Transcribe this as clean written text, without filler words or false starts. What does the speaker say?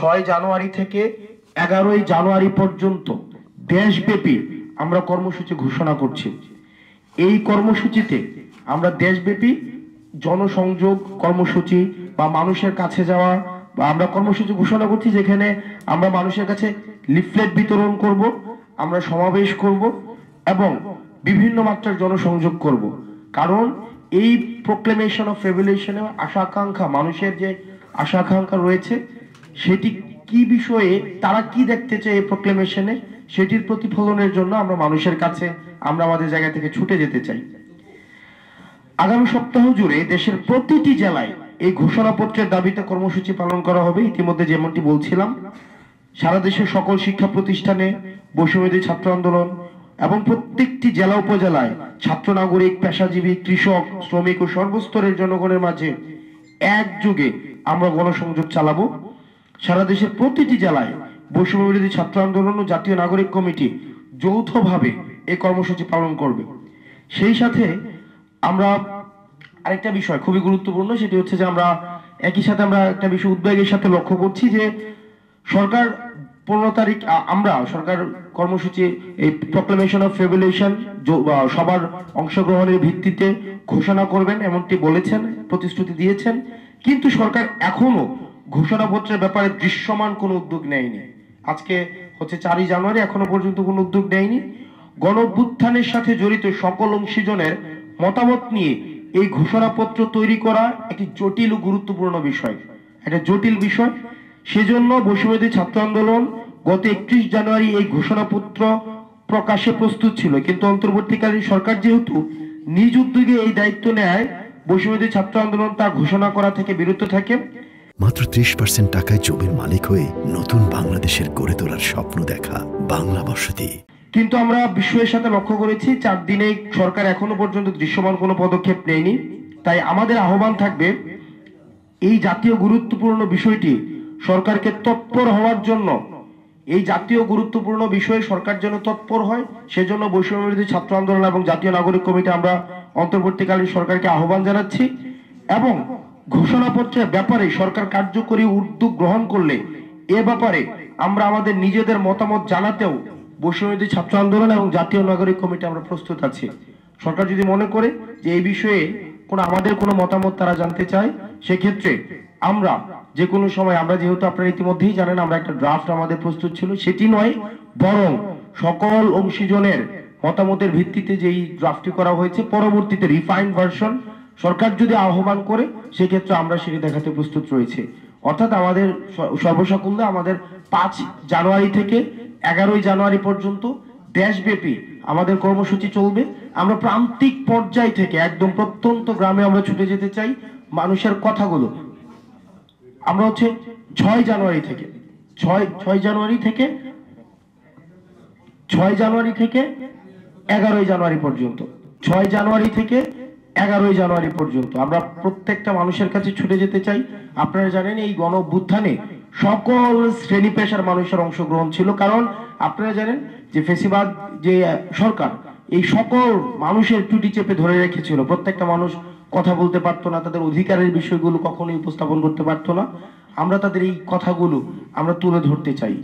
6 জানুয়ারি থেকে 11 জানুয়ারি পর্যন্ত দেশব্যাপী আমরা কর্মসূচি ঘোষণা করছি। এই কর্মসূচিতে আমরা দেশব্যাপী জনসংযোগ কর্মসূচি বা মানুষের কাছে যাওয়া বা আমরা কর্মসূচি ঘোষণা করছি, যেখানে আমরা মানুষের কাছে লিফলেট বিতরণ করব, আমরা সমাবেশ করব এবং বিভিন্ন মাত্রার জনসংযোগ করব। কারণ এই প্রোক্লেমেশন অফ রেভলিউশনে আশা আকাঙ্ক্ষা, মানুষের যে আশা আকাঙ্ক্ষা রয়েছে সেটি কি বিষয়ে, তারা কি দেখতে চায় এই প্রোক্লেমেশনে, সেটির প্রতিফলনের জন্য আমরা মানুষের কাছে আমরা আমাদের জায়গা থেকে ছুটে যেতে চাই। আগামী সপ্তাহ জুড়ে দেশের প্রতিটি জেলায় এই ঘোষণাপত্রের দাবিতে কর্মসূচি পালন করা হবে। ইতিমধ্যে যেমনটি বলছিলাম, সারা দেশের সকল শিক্ষা প্রতিষ্ঠানে বৈষম্যবিরোধী ছাত্র আন্দোলন এবং প্রত্যেকটি জেলা উপজেলায় ছাত্র, নাগরিক, পেশাজীবী, কৃষক, শ্রমিক ও সর্বস্তরের জনগণের মাঝে একযোগে আমরা গণসংযোগ চালাবো। সারা দেশের প্রতিটি জেলায় বৈষম্যবিরোধী ছাত্র আন্দোলন ও জাতীয় নাগরিক কমিটি যৌথভাবে এই কর্মসূচি পালন করবে। সেই সাথে আমরা আরেকটা বিষয় খুবই গুরুত্বপূর্ণ, সেটি হচ্ছে যে আমরা একই সাথে আমরা একটা বিষয় উদ্বেগের সাথে লক্ষ্য করছি যে সরকার 15 তারিখ আমরা সরকার কর্মসূচি এই প্রোক্লেমেশন অফ রেভলিউশন সবার অংশগ্রহণের ভিত্তিতে ঘোষণা করবেন এমনটি বলেছেন, প্রতিশ্রুতি দিয়েছেন, কিন্তু সরকার এখনো ঘোষণাপত্রের ব্যাপারে দৃশ্যমান কোনো উদ্যোগ নেয়নি। আজকে হচ্ছে 4 জানুয়ারি, এখনো পর্যন্ত কোনো উদ্যোগ নেয়নি। গণঅভ্যুত্থানের সাথে জড়িত সকল অংশীজনের মতামত নিয়ে এই ঘোষণাপত্র তৈরি করা একটি জটিল ও গুরুত্বপূর্ণ বিষয়, একটা জটিল বিষয়। সেজন্য বৈষম্যবিরোধী ছাত্র আন্দোলন গত 31 জানুয়ারি এই ঘোষণাপত্র প্রকাশে প্রস্তুত ছিল, কিন্তু অন্তর্বর্তীকালীন সরকার যেহেতু নিজ উদ্যোগে এই দায়িত্ব নেয়, বৈষম্যবিরোধী ছাত্র আন্দোলন তা ঘোষণা করা থেকে বিরত থাকে। মাত্র 30% টাকায় জমির মালিক হয়ে নতুন বাংলাদেশের গড়ে তোলার স্বপ্ন দেখা বাংলা বসতি। কিন্তু আমরা বিষয়ের সাথে লক্ষ্য করেছি 4 দিনে সরকার এখনো পর্যন্ত দৃশ্যমান কোনো পদক্ষেপ নেয়নি। তাই আমাদের আহ্বান থাকবে এই জাতীয় গুরুত্বপূর্ণ বিষয়টি সরকারকে তৎপর হওয়ার জন্য, এই জাতীয় গুরুত্বপূর্ণ বিষয়ে সরকার যেন তৎপর হয়, সেজন্য বৈষম্যবিরোধী ছাত্র আন্দোলন এবং জাতীয় নাগরিক কমিটি আমরা অন্তর্বর্তীকালীন সরকারকে আহ্বান জানাচ্ছি এবং ঘোষণাপত্রের ব্যাপারে সরকার কার্যকরী উদ্যোগ গ্রহণ করলে এ ব্যাপারে আমরা আমাদের নিজেদের মতামত জানাতেও বৈষম্যবিরোধী ছাত্র আন্দোলন এবং জাতীয় নাগরিক কমিটি আমরা প্রস্তুত আছি। সরকার যদি মনে করে যে এই বিষয়ে আমাদের কোনো মতামত তারা জানতে চায়, সেক্ষেত্রে আমরা যে কোনো সময়, আমরা যেহেতু আপনারা ইতিমধ্যেই জানেন আমরা একটা ড্রাফট আমাদের প্রস্তুত ছিল, সেটি নয় বরং সকল অংশীজনের মতামতের ভিত্তিতে যেই ড্রাফটটি করা হয়েছে, পরবর্তীতে রিফাইন্ড ভার্সন সরকার যদি আহ্বান করে সেক্ষেত্রে আমরা সেটি দেখাতে প্রস্তুত রয়েছে। অর্থাৎ আমাদের সর্বসাকুল্যে আমাদের 5 জানুয়ারি থেকে 11 জানুয়ারি পর্যন্ত দেশব্যাপী আমাদের কর্মসূচি চলবে। আমরা প্রান্তিক পর্যায় থেকে একদম প্রত্যন্ত গ্রামে আমরা ছুটে যেতে চাই। মানুষের কথাগুলো আমরা হচ্ছে 6 জানুয়ারি থেকে 11 জানুয়ারি পর্যন্ত 6 জানুয়ারি থেকে 11 জানুয়ারি পর্যন্ত আমরা প্রত্যেকটা মানুষের কাছে ছুটে যেতে চাই। আপনারা জানেন এই গণ অভ্যুত্থানে সকল শ্রেণী পেশার মানুষের অংশগ্রহণ ছিল, কারণ আপনারা জানেন যে ফেসিবাদ যে সরকার এই সকল মানুষের টুটি চেপে ধরে রেখেছিল। প্রত্যেকটা মানুষ কথা বলতে পারতো না, তাদের অধিকারের বিষয়গুলো কখনোই উপস্থাপন করতে পারতো না। আমরা তাদের এই কথাগুলো আমরা তুলে ধরতে চাই।